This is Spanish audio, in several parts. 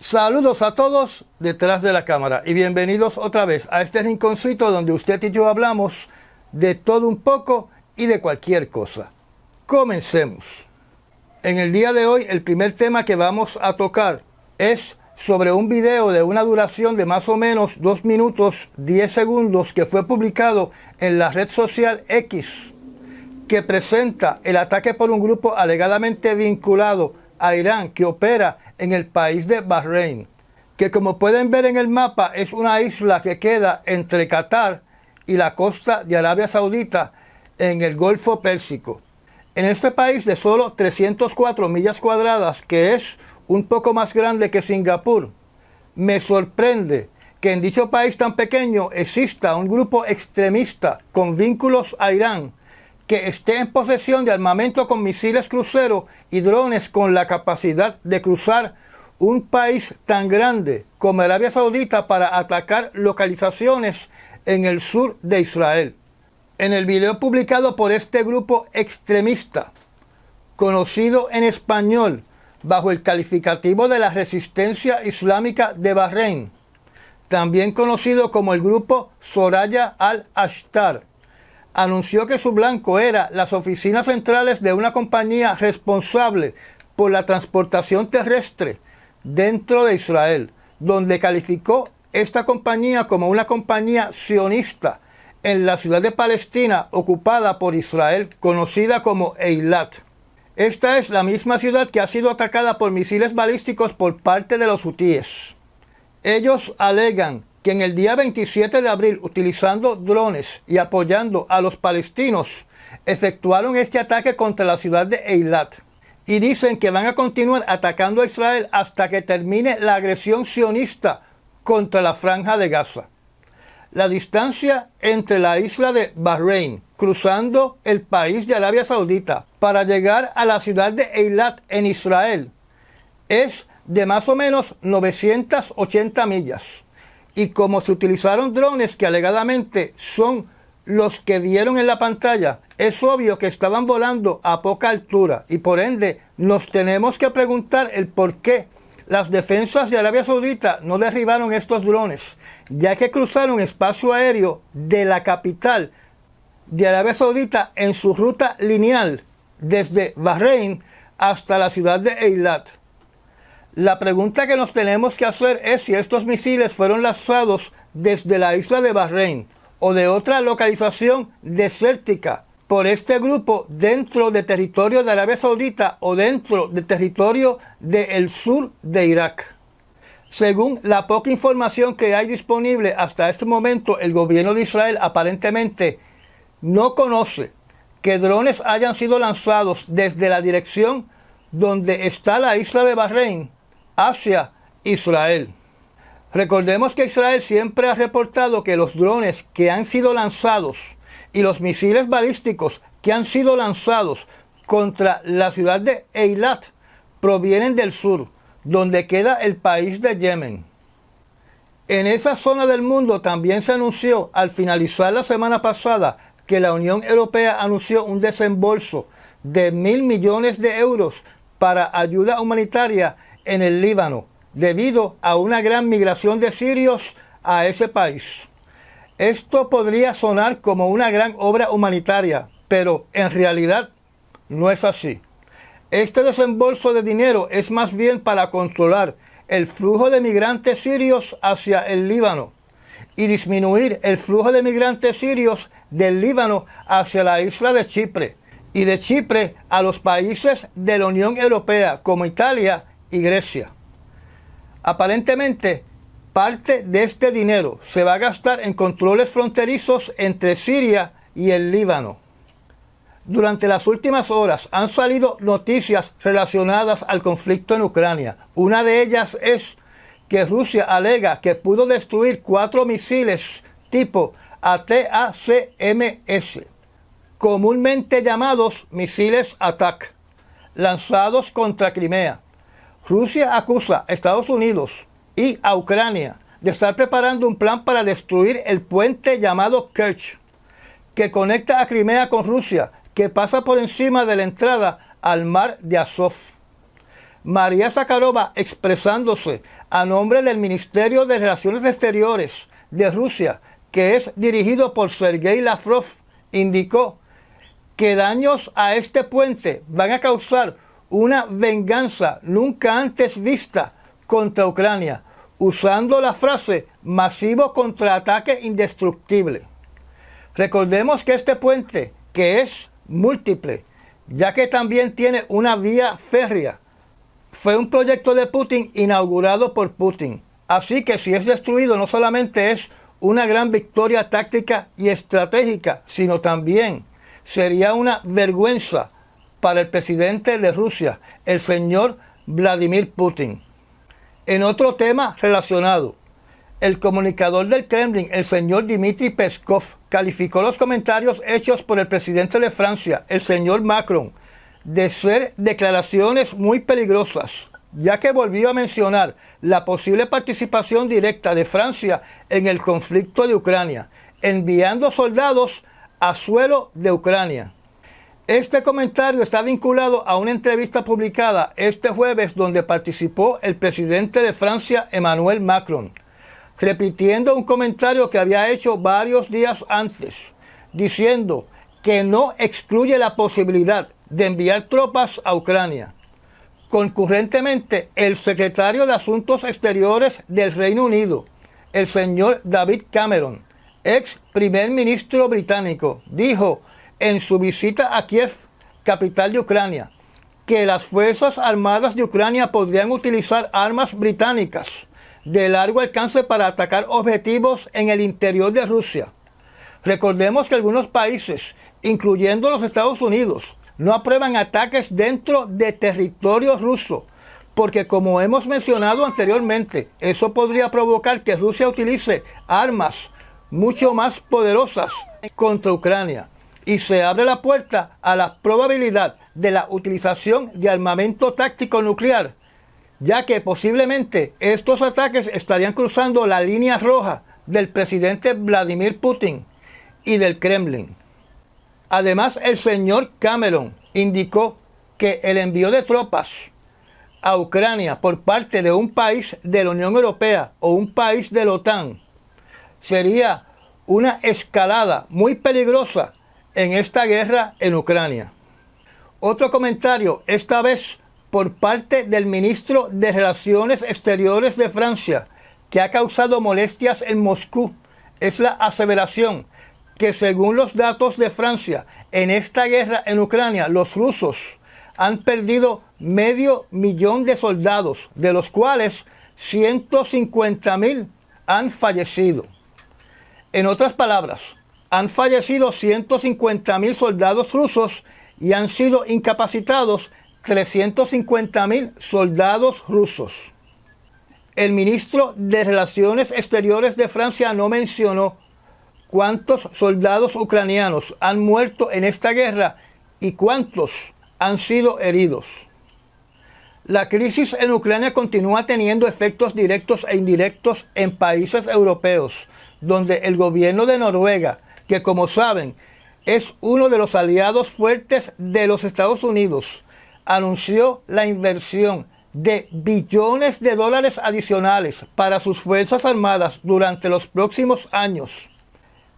Saludos a todos detrás de la cámara y bienvenidos otra vez a este rinconcito donde usted y yo hablamos de todo un poco y de cualquier cosa. Comencemos. En el día de hoy el primer tema que vamos a tocar es sobre un video de una duración de más o menos 2 minutos 10 segundos que fue publicado en la red social X, que presenta el ataque por un grupo alegadamente vinculado a Irán que opera en el país de Bahrein, que como pueden ver en el mapa es una isla que queda entre Qatar y la costa de Arabia Saudita en el Golfo Pérsico. En este país de solo 304 millas cuadradas, que es un poco más grande que Singapur, me sorprende que en dicho país tan pequeño exista un grupo extremista con vínculos a Irán que esté en posesión de armamento con misiles crucero y drones con la capacidad de cruzar un país tan grande como Arabia Saudita para atacar localizaciones en el sur de Israel. En el video publicado por este grupo extremista, conocido en español bajo el calificativo de la Resistencia Islámica de Bahrein, también conocido como el grupo Soraya al-Ashtar, anunció que su blanco era las oficinas centrales de una compañía responsable por la transportación terrestre dentro de Israel, donde calificó esta compañía como una compañía sionista en la ciudad de Palestina ocupada por Israel, conocida como Eilat. Esta es la misma ciudad que ha sido atacada por misiles balísticos por parte de los hutíes. Ellos alegan que en el día 27 de abril, utilizando drones y apoyando a los palestinos, efectuaron este ataque contra la ciudad de Eilat. Y dicen que van a continuar atacando a Israel hasta que termine la agresión sionista contra la Franja de Gaza. La distancia entre la isla de Bahrein, cruzando el país de Arabia Saudita, para llegar a la ciudad de Eilat en Israel, es de más o menos 980 millas. Y como se utilizaron drones que alegadamente son los que vieron en la pantalla, es obvio que estaban volando a poca altura y por ende nos tenemos que preguntar el por qué las defensas de Arabia Saudita no derribaron estos drones, ya que cruzaron espacio aéreo de la capital de Arabia Saudita en su ruta lineal desde Bahrein hasta la ciudad de Eilat. La pregunta que nos tenemos que hacer es si estos misiles fueron lanzados desde la isla de Bahrein o de otra localización desértica por este grupo dentro de territorio de Arabia Saudita o dentro de territorio del sur de Irak. Según la poca información que hay disponible hasta este momento, el gobierno de Israel aparentemente no conoce que drones hayan sido lanzados desde la dirección donde está la isla de Bahrein hacia Israel. Recordemos que Israel siempre ha reportado que los drones que han sido lanzados y los misiles balísticos que han sido lanzados contra la ciudad de Eilat provienen del sur, donde queda el país de Yemen. En esa zona del mundo también se anunció al finalizar la semana pasada que la Unión Europea anunció un desembolso de 1.000 millones de euros para ayuda humanitaria en el Líbano, debido a una gran migración de sirios a ese país. Esto podría sonar como una gran obra humanitaria, pero en realidad no es así. Este desembolso de dinero es más bien para controlar el flujo de migrantes sirios hacia el Líbano y disminuir el flujo de migrantes sirios del Líbano hacia la isla de Chipre y de Chipre a los países de la Unión Europea como Italia y Grecia. Aparentemente, parte de este dinero se va a gastar en controles fronterizos entre Siria y el Líbano. Durante las últimas horas han salido noticias relacionadas al conflicto en Ucrania. Una de ellas es que Rusia alega que pudo destruir 4 misiles tipo ATACMS, comúnmente llamados misiles ATAC, lanzados contra Crimea. Rusia acusa a Estados Unidos y a Ucrania de estar preparando un plan para destruir el puente llamado Kerch, que conecta a Crimea con Rusia, que pasa por encima de la entrada al mar de Azov. María Zakharova, expresándose a nombre del Ministerio de Relaciones Exteriores de Rusia, que es dirigido por Sergei Lavrov, indicó que daños a este puente van a causar una venganza nunca antes vista contra Ucrania, usando la frase masivo contraataque indestructible. Recordemos que este puente, que es múltiple, ya que también tiene una vía férrea, fue un proyecto de Putin inaugurado por Putin. Así que si es destruido, no solamente es una gran victoria táctica y estratégica, sino también sería una vergüenza para el presidente de Rusia, el señor Vladimir Putin. En otro tema relacionado, el comunicador del Kremlin, el señor Dmitry Peskov, calificó los comentarios hechos por el presidente de Francia, el señor Macron, de ser declaraciones muy peligrosas, ya que volvió a mencionar la posible participación directa de Francia en el conflicto de Ucrania, enviando soldados a suelo de Ucrania. Este comentario está vinculado a una entrevista publicada este jueves donde participó el presidente de Francia, Emmanuel Macron, repitiendo un comentario que había hecho varios días antes, diciendo que no excluye la posibilidad de enviar tropas a Ucrania. Concurrentemente, el secretario de Asuntos Exteriores del Reino Unido, el señor David Cameron, ex primer ministro británico, dijo en su visita a Kiev, capital de Ucrania, que las Fuerzas Armadas de Ucrania podrían utilizar armas británicas de largo alcance para atacar objetivos en el interior de Rusia. Recordemos que algunos países, incluyendo los Estados Unidos, no aprueban ataques dentro de territorio ruso, porque como hemos mencionado anteriormente, eso podría provocar que Rusia utilice armas mucho más poderosas contra Ucrania, y se abre la puerta a la probabilidad de la utilización de armamento táctico nuclear, ya que posiblemente estos ataques estarían cruzando la línea roja del presidente Vladimir Putin y del Kremlin. Además, el señor Cameron indicó que el envío de tropas a Ucrania por parte de un país de la Unión Europea o un país de la OTAN sería una escalada muy peligrosa en esta guerra en Ucrania. Otro comentario, esta vez por parte del ministro de Relaciones Exteriores de Francia, que ha causado molestias en Moscú, es la aseveración que según los datos de Francia, en esta guerra en Ucrania, los rusos han perdido 500,000 de soldados, de los cuales 150,000 han fallecido. En otras palabras, han fallecido 150,000 soldados rusos y han sido incapacitados 350,000 soldados rusos. El ministro de Relaciones Exteriores de Francia no mencionó cuántos soldados ucranianos han muerto en esta guerra y cuántos han sido heridos. La crisis en Ucrania continúa teniendo efectos directos e indirectos en países europeos, donde el gobierno de Noruega, que como saben es uno de los aliados fuertes de los Estados Unidos, anunció la inversión de billones de dólares adicionales para sus fuerzas armadas durante los próximos años.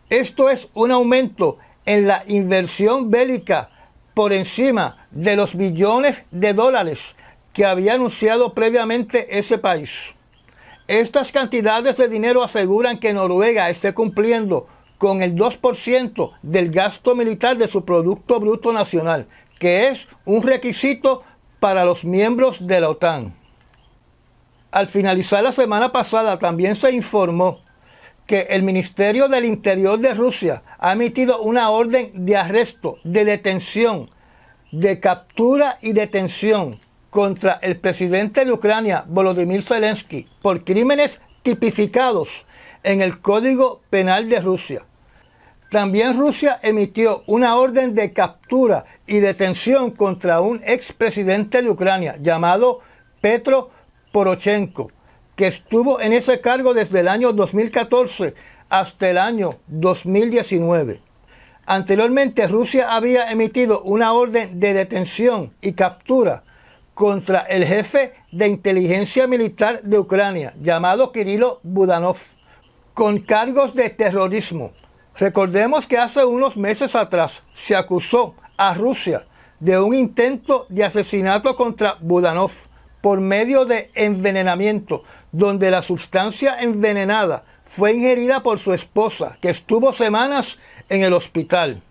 Esto es un aumento en la inversión bélica por encima de los billones de dólares que había anunciado previamente ese país. Estas cantidades de dinero aseguran que Noruega esté cumpliendo con el 2% del gasto militar de su Producto Bruto Nacional, que es un requisito para los miembros de la OTAN. Al finalizar la semana pasada también se informó que el Ministerio del Interior de Rusia ha emitido una orden de arresto, de detención, de captura y detención contra el presidente de Ucrania, Volodymyr Zelensky, por crímenes tipificados en el Código Penal de Rusia. También Rusia emitió una orden de captura y detención contra un expresidente de Ucrania llamado Petro Poroshenko, que estuvo en ese cargo desde el año 2014 hasta el año 2019. Anteriormente, Rusia había emitido una orden de detención y captura contra el jefe de inteligencia militar de Ucrania, llamado Kirilo Budanov, con cargos de terrorismo. Recordemos que hace unos meses atrás se acusó a Rusia de un intento de asesinato contra Budanov por medio de envenenamiento, donde la sustancia envenenada fue ingerida por su esposa, que estuvo semanas en el hospital.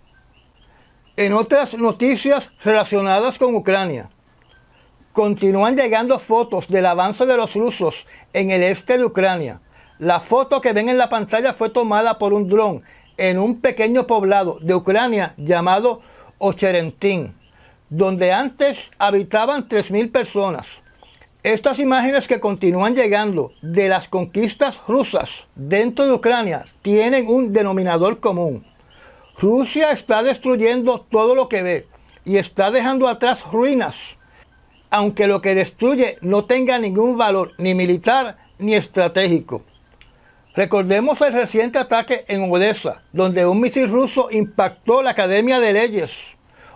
En otras noticias relacionadas con Ucrania, continúan llegando fotos del avance de los rusos en el este de Ucrania. La foto que ven en la pantalla fue tomada por un dron en un pequeño poblado de Ucrania llamado Ocherentin, donde antes habitaban 3.000 personas. Estas imágenes que continúan llegando de las conquistas rusas dentro de Ucrania tienen un denominador común. Rusia está destruyendo todo lo que ve y está dejando atrás ruinas, aunque lo que destruye no tenga ningún valor ni militar ni estratégico. Recordemos el reciente ataque en Odessa, donde un misil ruso impactó la Academia de Leyes,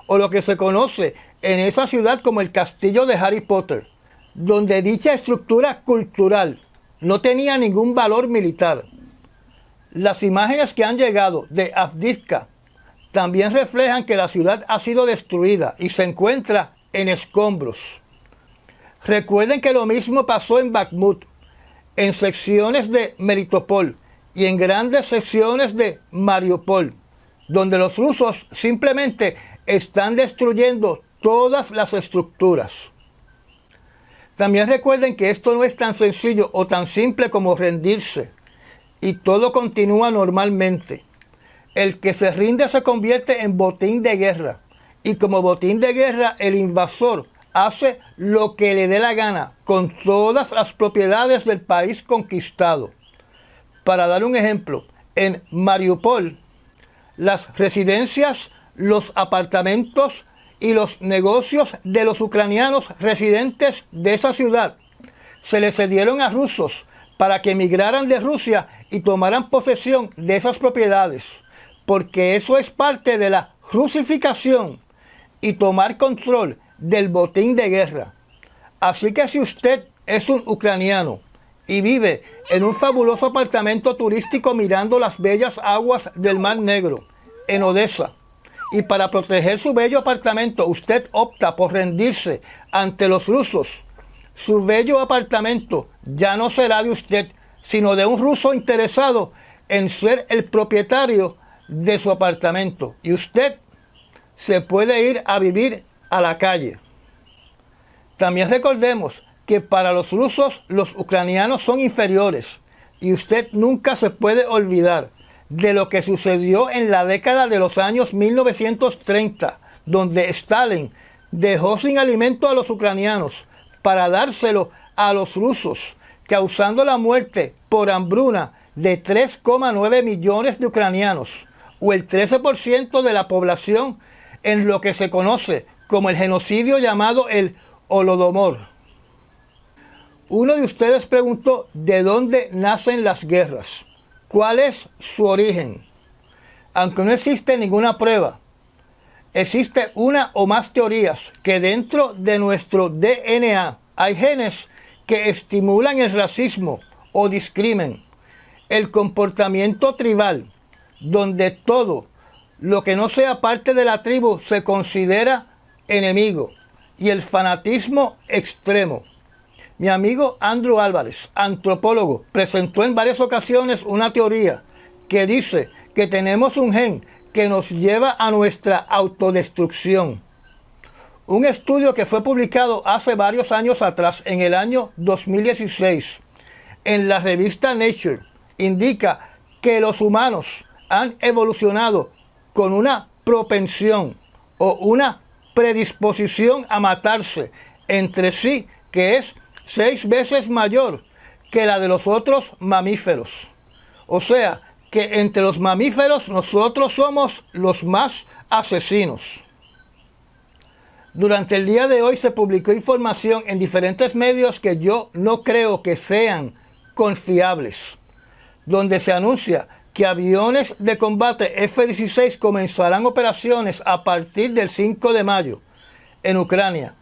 o lo que se conoce en esa ciudad como el Castillo de Harry Potter, donde dicha estructura cultural no tenía ningún valor militar. Las imágenes que han llegado de Avdiivka también reflejan que la ciudad ha sido destruida y se encuentra en escombros. Recuerden que lo mismo pasó en Bakhmut, en secciones de Melitopol y en grandes secciones de Mariupol, donde los rusos simplemente están destruyendo todas las estructuras. También recuerden que esto no es tan sencillo o tan simple como rendirse, y todo continúa normalmente. El que se rinde se convierte en botín de guerra, y como botín de guerra el invasor hace lo que le dé la gana con todas las propiedades del país conquistado. Para dar un ejemplo, en Mariupol, las residencias, los apartamentos y los negocios de los ucranianos residentes de esa ciudad se les cedieron a rusos para que emigraran de Rusia y tomaran posesión de esas propiedades, porque eso es parte de la rusificación y tomar control del botín de guerra. Así que si usted es un ucraniano y vive en un fabuloso apartamento turístico mirando las bellas aguas del Mar Negro, en Odessa, y para proteger su bello apartamento usted opta por rendirse ante los rusos, su bello apartamento ya no será de usted, sino de un ruso interesado en ser el propietario de su apartamento, y usted se puede ir a vivir a la calle. También recordemos que para los rusos los ucranianos son inferiores, y usted nunca se puede olvidar de lo que sucedió en la década de los años 1930, donde Stalin dejó sin alimento a los ucranianos para dárselo a los rusos, causando la muerte por hambruna de 3,9 millones de ucranianos, o el 13% de la población, en lo que se conoce como el genocidio llamado el Holodomor. Uno de ustedes preguntó de dónde nacen las guerras, cuál es su origen. Aunque no existe ninguna prueba, existe una o más teorías que dentro de nuestro DNA hay genes que estimulan el racismo o discrimen, el comportamiento tribal, donde todo lo que no sea parte de la tribu se considera enemigo, y el fanatismo extremo. Mi amigo Andrew Álvarez, antropólogo, presentó en varias ocasiones una teoría que dice que tenemos un gen que nos lleva a nuestra autodestrucción. Un estudio que fue publicado hace varios años atrás, en el año 2016, en la revista Nature, indica que los humanos han evolucionado con una propensión o una predisposición a matarse entre sí que es 6 veces mayor que la de los otros mamíferos. O sea, que entre los mamíferos nosotros somos los más asesinos. Durante el día de hoy se publicó información en diferentes medios que yo no creo que sean confiables, donde se anuncia que aviones de combate F-16 comenzarán operaciones a partir del 5 de mayo en Ucrania.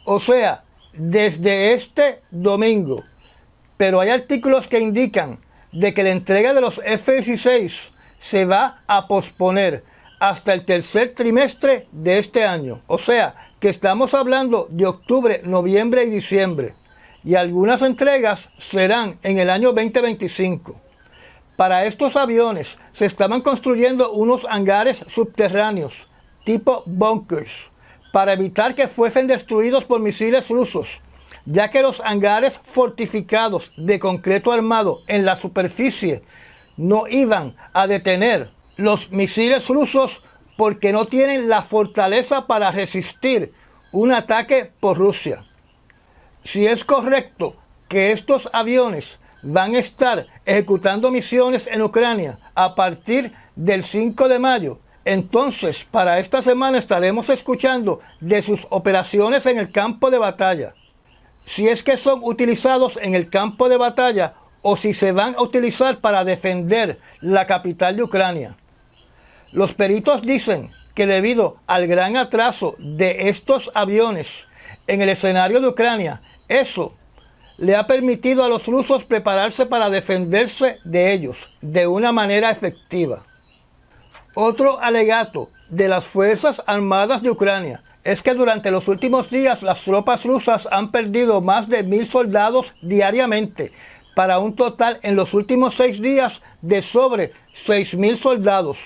O sea, desde este domingo, pero hay artículos que indican de que la entrega de los F-16 se va a posponer hasta el tercer trimestre de este año. O sea, que estamos hablando de octubre, noviembre y diciembre. Y algunas entregas serán en el año 2025. Para estos aviones se estaban construyendo unos hangares subterráneos, tipo bunkers, para evitar que fuesen destruidos por misiles rusos, ya que los hangares fortificados de concreto armado en la superficie no iban a detener los misiles rusos porque no tienen la fortaleza para resistir un ataque por Rusia. Si es correcto que estos aviones van a estar ejecutando misiones en Ucrania a partir del 5 de mayo, entonces para esta semana estaremos escuchando de sus operaciones en el campo de batalla. Si es que son utilizados en el campo de batalla o si se van a utilizar para defender la capital de Ucrania. Los peritos dicen que debido al gran atraso de estos aviones en el escenario de Ucrania, eso le ha permitido a los rusos prepararse para defenderse de ellos de una manera efectiva. Otro alegato de las Fuerzas Armadas de Ucrania es que durante los últimos días las tropas rusas han perdido más de 1,000 soldados diariamente, para un total en los últimos 6 días de sobre 6,000 soldados,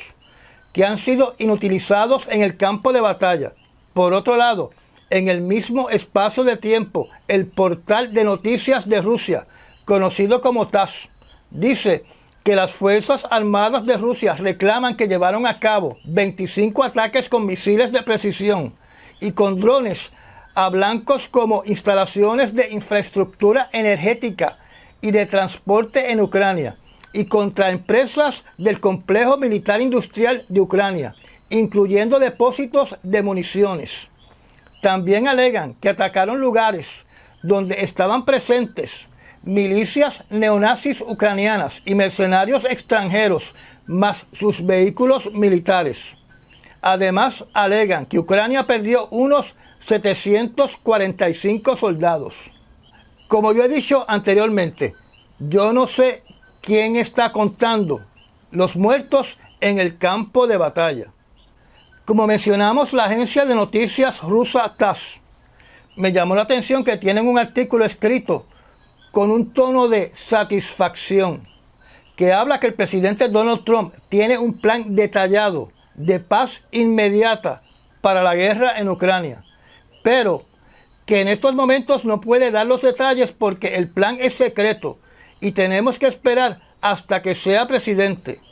que han sido inutilizados en el campo de batalla. Por otro lado, en el mismo espacio de tiempo, el portal de noticias de Rusia, conocido como TASS, dice que las Fuerzas Armadas de Rusia reclaman que llevaron a cabo 25 ataques con misiles de precisión y con drones a blancos como instalaciones de infraestructura energética y de transporte en Ucrania y contra empresas del complejo militar industrial de Ucrania, incluyendo depósitos de municiones. También alegan que atacaron lugares donde estaban presentes milicias neonazis ucranianas y mercenarios extranjeros, más sus vehículos militares. Además, alegan que Ucrania perdió unos 745 soldados. Como yo he dicho anteriormente, yo no sé quién está contando los muertos en el campo de batalla. Como mencionamos, la agencia de noticias rusa TASS, me llamó la atención que tienen un artículo escrito con un tono de satisfacción, que habla que el presidente Donald Trump tiene un plan detallado de paz inmediata para la guerra en Ucrania, pero que en estos momentos no puede dar los detalles porque el plan es secreto y tenemos que esperar hasta que sea presidente.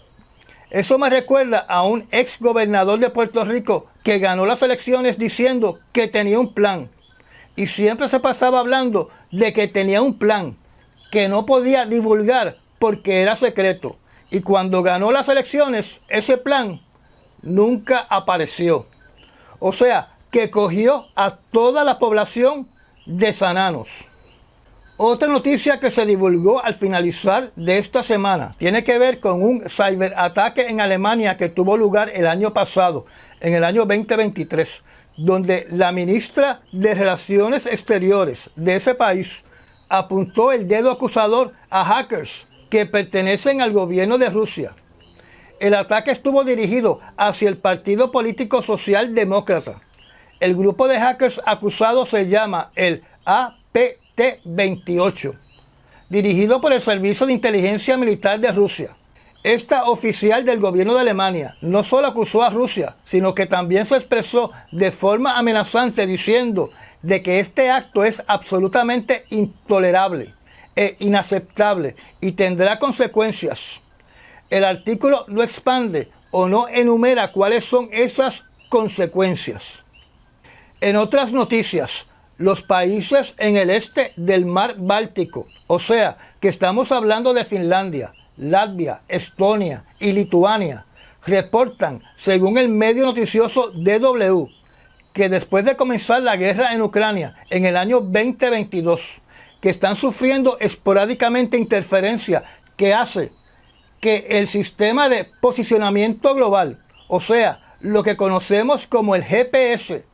Eso me recuerda a un ex gobernador de Puerto Rico que ganó las elecciones diciendo que tenía un plan y siempre se pasaba hablando de que tenía un plan que no podía divulgar porque era secreto, y cuando ganó las elecciones ese plan nunca apareció. O sea, que cogió a toda la población de sananos. Otra noticia que se divulgó al finalizar de esta semana tiene que ver con un ciberataque en Alemania que tuvo lugar el año pasado, en el año 2023, donde la ministra de Relaciones Exteriores de ese país apuntó el dedo acusador a hackers que pertenecen al gobierno de Rusia. El ataque estuvo dirigido hacia el Partido Político Socialdemócrata. El grupo de hackers acusados se llama el APT-28, dirigido por el Servicio de Inteligencia Militar de Rusia. Esta oficial del gobierno de Alemania no solo acusó a Rusia, sino que también se expresó de forma amenazante diciendo de que este acto es absolutamente intolerable e inaceptable y tendrá consecuencias. El artículo no expande o no enumera cuáles son esas consecuencias. En otras noticias, los países en el este del mar Báltico, o sea, que estamos hablando de Finlandia, Latvia, Estonia y Lituania, reportan, según el medio noticioso DW, que después de comenzar la guerra en Ucrania en el año 2022, que están sufriendo esporádicamente interferencia que hace que el sistema de posicionamiento global, o sea, lo que conocemos como el GPS,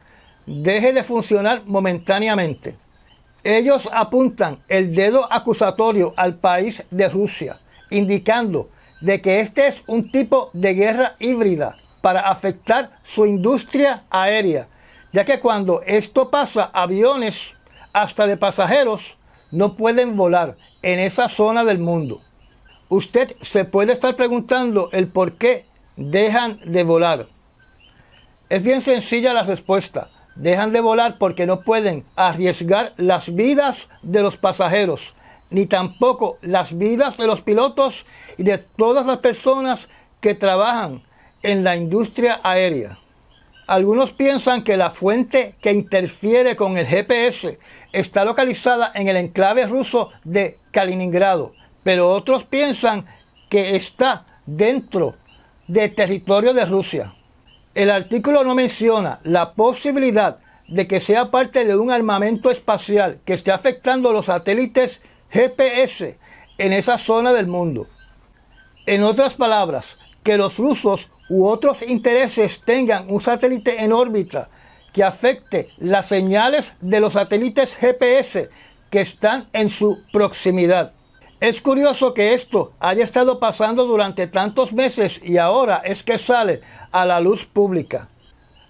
deje de funcionar momentáneamente. Ellos apuntan el dedo acusatorio al país de Rusia, indicando de que este es un tipo de guerra híbrida para afectar su industria aérea, ya que cuando esto pasa, aviones, hasta de pasajeros, no pueden volar en esa zona del mundo. Usted se puede estar preguntando el por qué dejan de volar. Es bien sencilla la respuesta. Dejan de volar porque no pueden arriesgar las vidas de los pasajeros, ni tampoco las vidas de los pilotos y de todas las personas que trabajan en la industria aérea. Algunos piensan que la fuente que interfiere con el GPS está localizada en el enclave ruso de Kaliningrado, pero otros piensan que está dentro del territorio de Rusia. El artículo no menciona la posibilidad de que sea parte de un armamento espacial que esté afectando los satélites GPS en esa zona del mundo. En otras palabras, que los rusos u otros intereses tengan un satélite en órbita que afecte las señales de los satélites GPS que están en su proximidad. Es curioso que esto haya estado pasando durante tantos meses y ahora es que sale a la luz pública.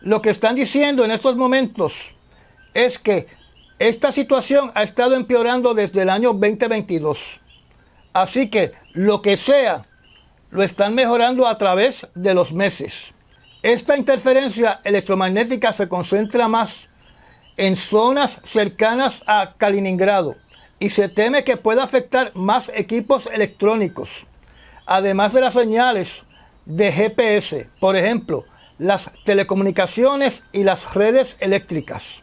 Lo que están diciendo en estos momentos es que esta situación ha estado empeorando desde el año 2022. Así que lo que sea, lo están mejorando a través de los meses. Esta interferencia electromagnética se concentra más en zonas cercanas a Kaliningrado y se teme que pueda afectar más equipos electrónicos, además de las señales de GPS, por ejemplo, las telecomunicaciones y las redes eléctricas.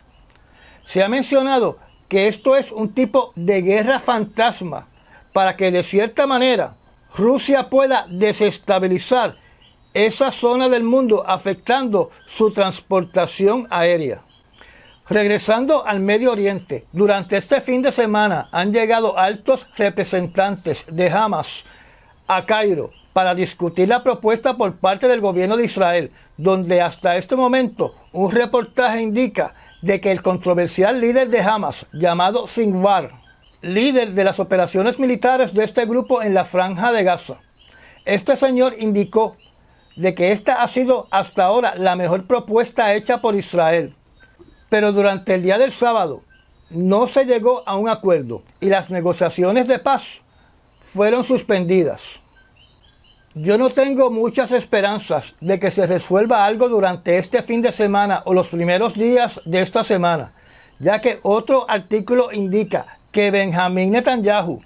Se ha mencionado que esto es un tipo de guerra fantasma para que de cierta manera Rusia pueda desestabilizar esa zona del mundo afectando su transportación aérea. Regresando al Medio Oriente, durante este fin de semana han llegado altos representantes de Hamas a Cairo para discutir la propuesta por parte del gobierno de Israel, donde hasta este momento un reportaje indica de que el controversial líder de Hamas, llamado Sinwar, líder de las operaciones militares de este grupo en la Franja de Gaza, este señor indicó de que esta ha sido hasta ahora la mejor propuesta hecha por Israel. Pero durante el día del sábado no se llegó a un acuerdo y las negociaciones de paz fueron suspendidas. Yo no tengo muchas esperanzas de que se resuelva algo durante este fin de semana o los primeros días de esta semana, ya que otro artículo indica que Benjamín Netanyahu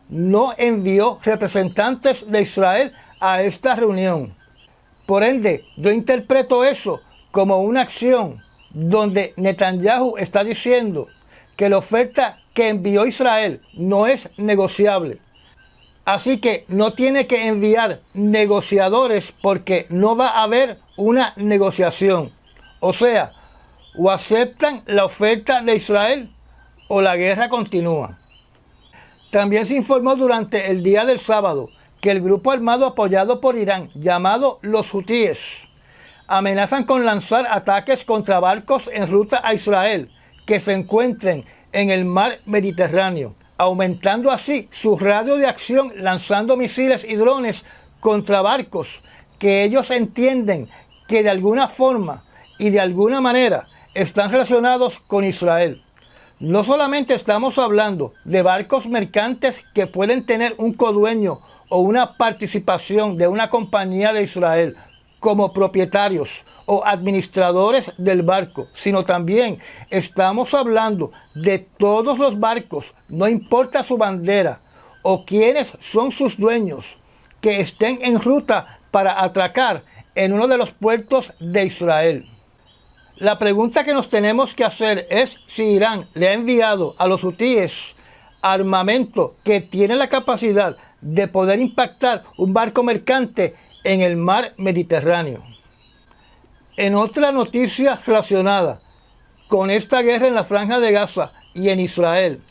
no envió representantes de Israel a esta reunión. Por ende, yo interpreto eso como una acción donde Netanyahu está diciendo que la oferta que envió Israel no es negociable. Así que no tiene que enviar negociadores porque no va a haber una negociación. O sea, o aceptan la oferta de Israel o la guerra continúa. También se informó durante el día del sábado que el grupo armado apoyado por Irán, llamado los hutíes, amenazan con lanzar ataques contra barcos en ruta a Israel que se encuentren en el mar Mediterráneo, aumentando así su radio de acción lanzando misiles y drones contra barcos que ellos entienden que de alguna forma y de alguna manera están relacionados con Israel. No solamente estamos hablando de barcos mercantes que pueden tener un codueño o una participación de una compañía de Israel como propietarios o administradores del barco, sino también estamos hablando de todos los barcos, no importa su bandera o quiénes son sus dueños, que estén en ruta para atracar en uno de los puertos de Israel. La pregunta que nos tenemos que hacer es si Irán le ha enviado a los hutíes armamento que tiene la capacidad de poder impactar un barco mercante en el mar Mediterráneo. En otra noticia relacionada con esta guerra en la Franja de Gaza y en Israel,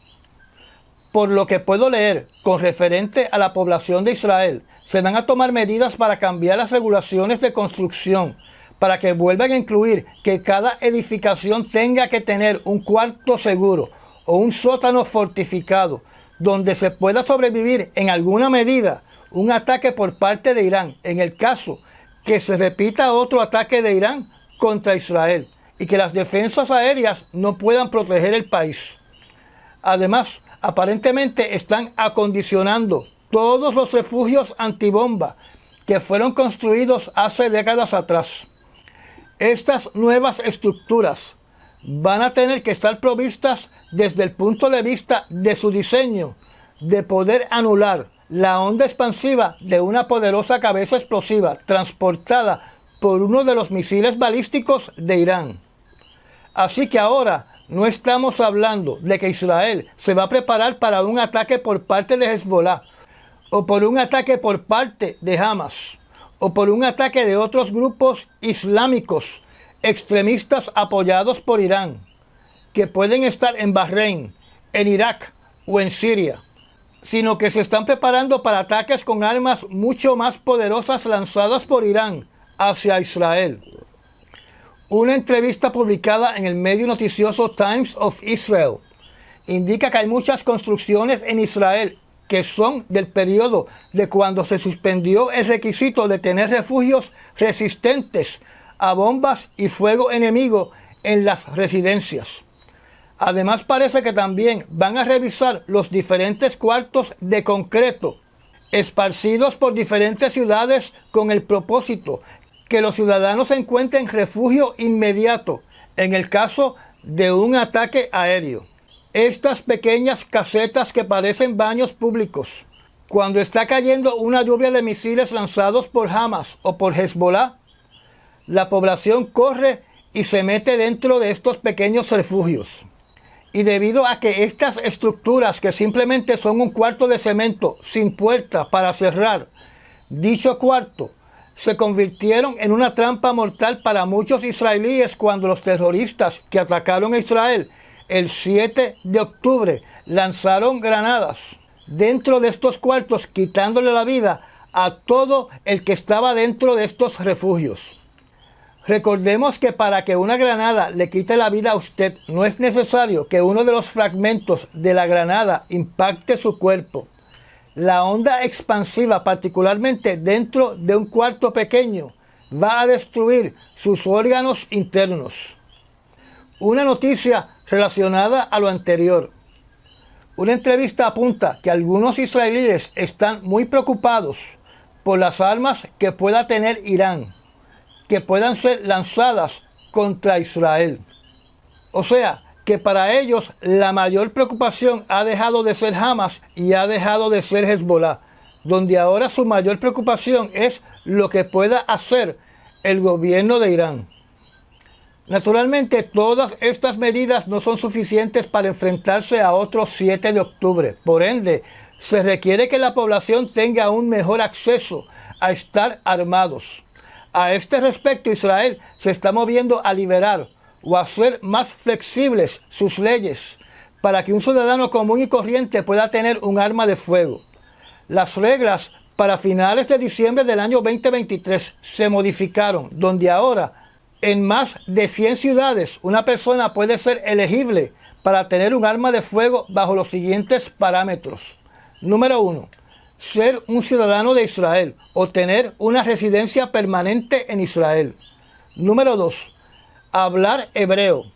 por lo que puedo leer con referente a la población de Israel, se van a tomar medidas para cambiar las regulaciones de construcción, para que vuelvan a incluir que cada edificación tenga que tener un cuarto seguro o un sótano fortificado donde se pueda sobrevivir en alguna medida un ataque por parte de Irán, en el caso que se repita otro ataque de Irán contra Israel y que las defensas aéreas no puedan proteger el país. Además, aparentemente están acondicionando todos los refugios antibomba que fueron construidos hace décadas atrás. Estas nuevas estructuras van a tener que estar provistas desde el punto de vista de su diseño, de poder anular la onda expansiva de una poderosa cabeza explosiva transportada por uno de los misiles balísticos de Irán. Así que ahora no estamos hablando de que Israel se va a preparar para un ataque por parte de Hezbollah, o por un ataque por parte de Hamas, o por un ataque de otros grupos islámicos extremistas apoyados por Irán, que pueden estar en Bahrein, en Irak o en Siria, sino que se están preparando para ataques con armas mucho más poderosas lanzadas por Irán hacia Israel. Una entrevista publicada en el medio noticioso Times of Israel indica que hay muchas construcciones en Israel que son del periodo de cuando se suspendió el requisito de tener refugios resistentes a bombas y fuego enemigo en las residencias. Además, parece que también van a revisar los diferentes cuartos de concreto esparcidos por diferentes ciudades con el propósito que los ciudadanos encuentren refugio inmediato en el caso de un ataque aéreo. Estas pequeñas casetas que parecen baños públicos, cuando está cayendo una lluvia de misiles lanzados por Hamas o por Hezbollah, la población corre y se mete dentro de estos pequeños refugios. Y debido a que estas estructuras, que simplemente son un cuarto de cemento sin puerta para cerrar, dicho cuarto se convirtieron en una trampa mortal para muchos israelíes cuando los terroristas que atacaron a Israel el 7 de octubre lanzaron granadas dentro de estos cuartos, quitándole la vida a todo el que estaba dentro de estos refugios. Recordemos que para que una granada le quite la vida a usted, no es necesario que uno de los fragmentos de la granada impacte su cuerpo. La onda expansiva, particularmente dentro de un cuarto pequeño, va a destruir sus órganos internos. Una noticia relacionada a lo anterior. Una entrevista apunta que algunos israelíes están muy preocupados por las armas que pueda tener Irán, que puedan ser lanzadas contra Israel. O sea, que para ellos la mayor preocupación ha dejado de ser Hamas y ha dejado de ser Hezbollah, donde ahora su mayor preocupación es lo que pueda hacer el gobierno de Irán. Naturalmente, todas estas medidas no son suficientes para enfrentarse a otro 7 de octubre. Por ende, se requiere que la población tenga un mejor acceso a estar armados. A este respecto, Israel se está moviendo a liberar o a hacer más flexibles sus leyes para que un ciudadano común y corriente pueda tener un arma de fuego. Las reglas para finales de diciembre del año 2023 se modificaron, donde ahora en más de 100 ciudades una persona puede ser elegible para tener un arma de fuego bajo los siguientes parámetros. Número 1. Ser un ciudadano de Israel o tener una residencia permanente en Israel. Número 2. Hablar hebreo.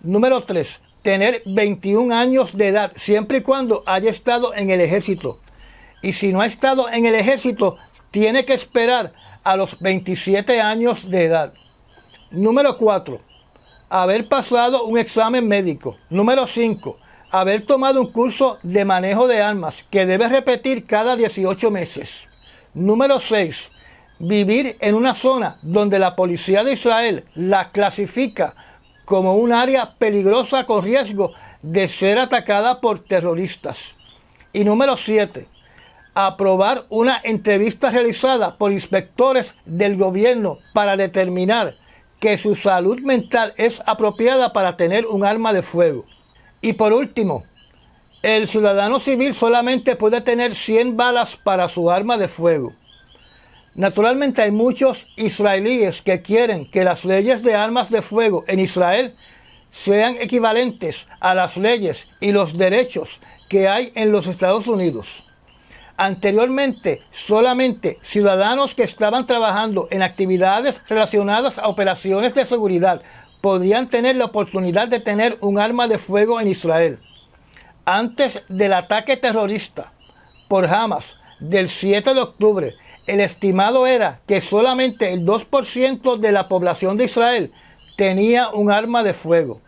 Número 3. Tener 21 años de edad, siempre y cuando haya estado en el ejército. Y si no ha estado en el ejército, tiene que esperar a los 27 años de edad. Número 4. Haber pasado un examen médico. Número 5. Haber tomado un curso de manejo de armas que debe repetir cada 18 meses. Número 6. Vivir en una zona donde la policía de Israel la clasifica como un área peligrosa con riesgo de ser atacada por terroristas. Y número 7. Aprobar una entrevista realizada por inspectores del gobierno para determinar que su salud mental es apropiada para tener un arma de fuego. Y por último, el ciudadano civil solamente puede tener 100 balas para su arma de fuego. Naturalmente hay muchos israelíes que quieren que las leyes de armas de fuego en Israel sean equivalentes a las leyes y los derechos que hay en los Estados Unidos. Anteriormente, solamente ciudadanos que estaban trabajando en actividades relacionadas a operaciones de seguridad podían tener la oportunidad de tener un arma de fuego en Israel. Antes del ataque terrorista por Hamas del 7 de octubre, el estimado era que solamente el 2% de la población de Israel tenía un arma de fuego.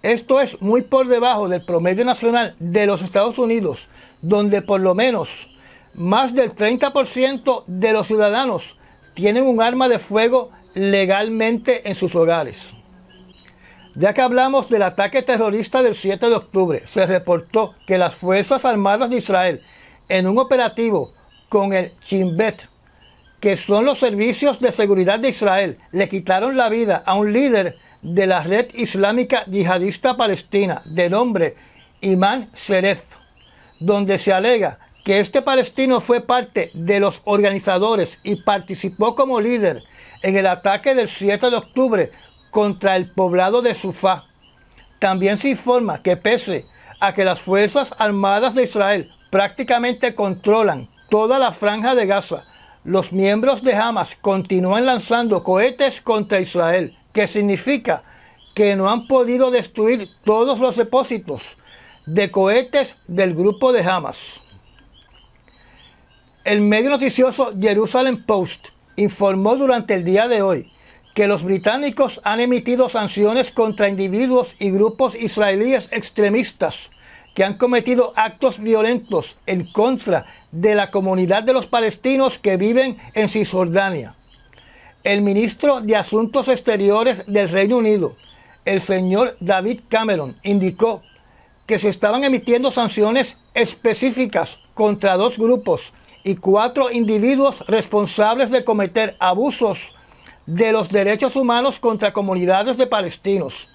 Esto es muy por debajo del promedio nacional de los Estados Unidos, donde por lo menos más del 30% de los ciudadanos tienen un arma de fuego legalmente en sus hogares. Ya que hablamos del ataque terrorista del 7 de octubre, se reportó que las Fuerzas Armadas de Israel, en un operativo con el Shin Bet, que son los servicios de seguridad de Israel, le quitaron la vida a un líder de la red islámica yihadista palestina de nombre Imán Seref, donde se alega que este palestino fue parte de los organizadores y participó como líder en el ataque del 7 de octubre contra el poblado de Sufá. También se informa que pese a que las Fuerzas Armadas de Israel prácticamente controlan toda la franja de Gaza, los miembros de Hamas continúan lanzando cohetes contra Israel, que significa que no han podido destruir todos los depósitos de cohetes del grupo de Hamas. El medio noticioso Jerusalem Post informó durante el día de hoy que los británicos han emitido sanciones contra individuos y grupos israelíes extremistas que han cometido actos violentos en contra de la comunidad de los palestinos que viven en Cisjordania. El ministro de Asuntos Exteriores del Reino Unido, el señor David Cameron, indicó que se estaban emitiendo sanciones específicas contra 2 grupos y 4 individuos responsables de cometer abusos de los derechos humanos contra comunidades de palestinos.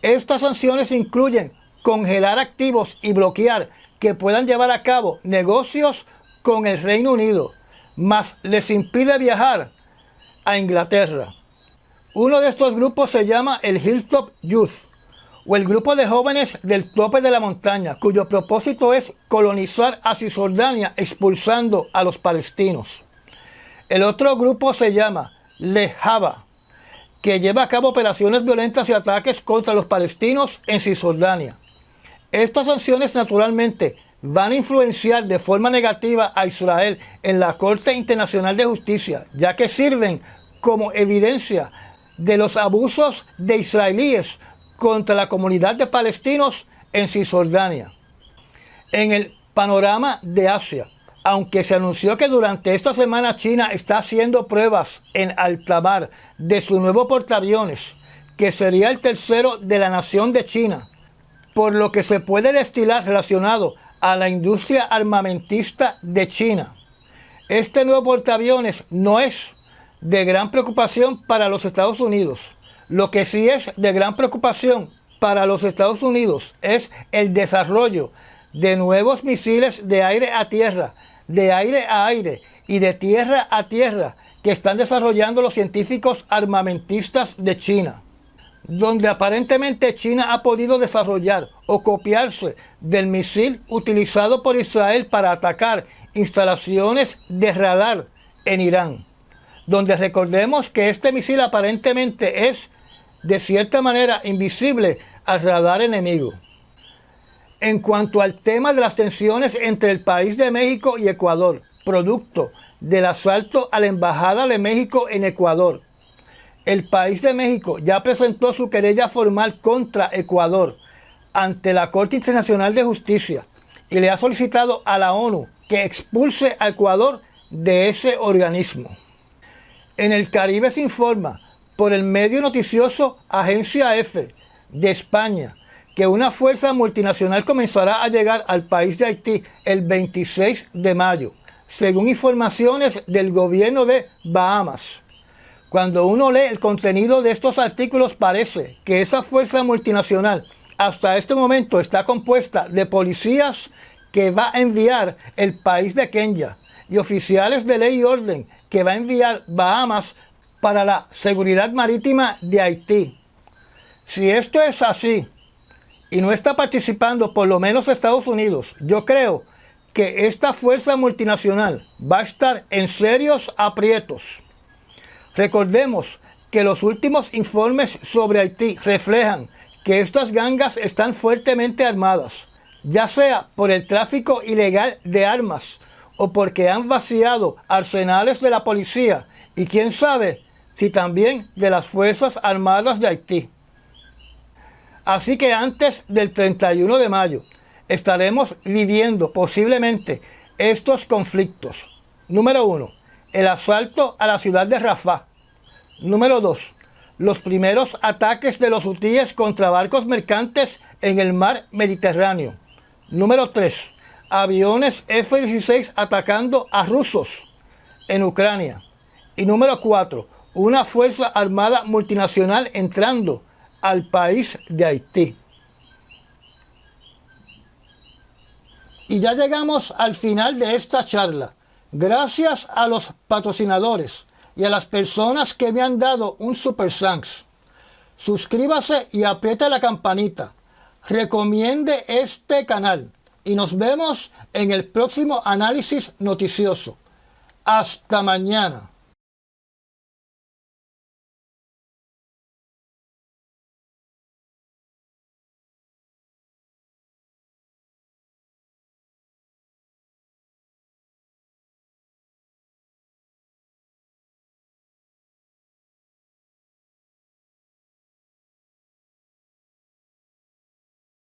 Estas sanciones incluyen congelar activos y bloquear que puedan llevar a cabo negocios con el Reino Unido, mas les impide viajar a Inglaterra. Uno de estos grupos se llama el Hilltop Youth, o el grupo de jóvenes del tope de la montaña, cuyo propósito es colonizar a Cisjordania expulsando a los palestinos. El otro grupo se llama Lejava, que lleva a cabo operaciones violentas y ataques contra los palestinos en Cisjordania. Estas sanciones naturalmente van a influenciar de forma negativa a Israel en la Corte Internacional de Justicia, ya que sirven como evidencia de los abusos de israelíes contra la comunidad de palestinos en Cisjordania. En el panorama de Asia, aunque se anunció que durante esta semana China está haciendo pruebas en alta mar de su nuevo portaaviones, que sería el tercero de la nación de China, por lo que se puede destilar relacionado a la industria armamentista de China. Este nuevo portaaviones no es de gran preocupación para los Estados Unidos. Lo que sí es de gran preocupación para los Estados Unidos es el desarrollo de nuevos misiles de aire a tierra, de aire a aire y de tierra a tierra que están desarrollando los científicos armamentistas de China, donde aparentemente China ha podido desarrollar o copiarse del misil utilizado por Israel para atacar instalaciones de radar en Irán, donde recordemos que este misil aparentemente es de cierta manera invisible al radar enemigo. En cuanto al tema de las tensiones entre el país de México y Ecuador, producto del asalto a la Embajada de México en Ecuador, el país de México ya presentó su querella formal contra Ecuador ante la Corte Internacional de Justicia y le ha solicitado a la ONU que expulse a Ecuador de ese organismo. En el Caribe se informa por el medio noticioso Agencia F de España que una fuerza multinacional comenzará a llegar al país de Haití el 26 de mayo, según informaciones del gobierno de Bahamas. Cuando uno lee el contenido de estos artículos parece que esa fuerza multinacional hasta este momento está compuesta de policías que va a enviar el país de Kenia y oficiales de ley y orden que va a enviar Bahamas para la seguridad marítima de Haití. Si esto es así y no está participando por lo menos Estados Unidos, yo creo que esta fuerza multinacional va a estar en serios aprietos. Recordemos que los últimos informes sobre Haití reflejan que estas gangas están fuertemente armadas, ya sea por el tráfico ilegal de armas o porque han vaciado arsenales de la policía y quién sabe si también de las Fuerzas Armadas de Haití. Así que antes del 31 de mayo estaremos viviendo posiblemente estos conflictos. Número 1. El asalto a la ciudad de Rafah. Número 2. Los primeros ataques de los hutíes contra barcos mercantes en el mar Mediterráneo. Número 3. Aviones F-16 atacando a rusos en Ucrania. Y número 4. Una fuerza armada multinacional entrando al país de Haití. Y ya llegamos al final de esta charla. Gracias a los patrocinadores y a las personas que me han dado un Super Thanks. Suscríbase y apriete la campanita. Recomiende este canal. Y nos vemos en el próximo análisis noticioso. Hasta mañana.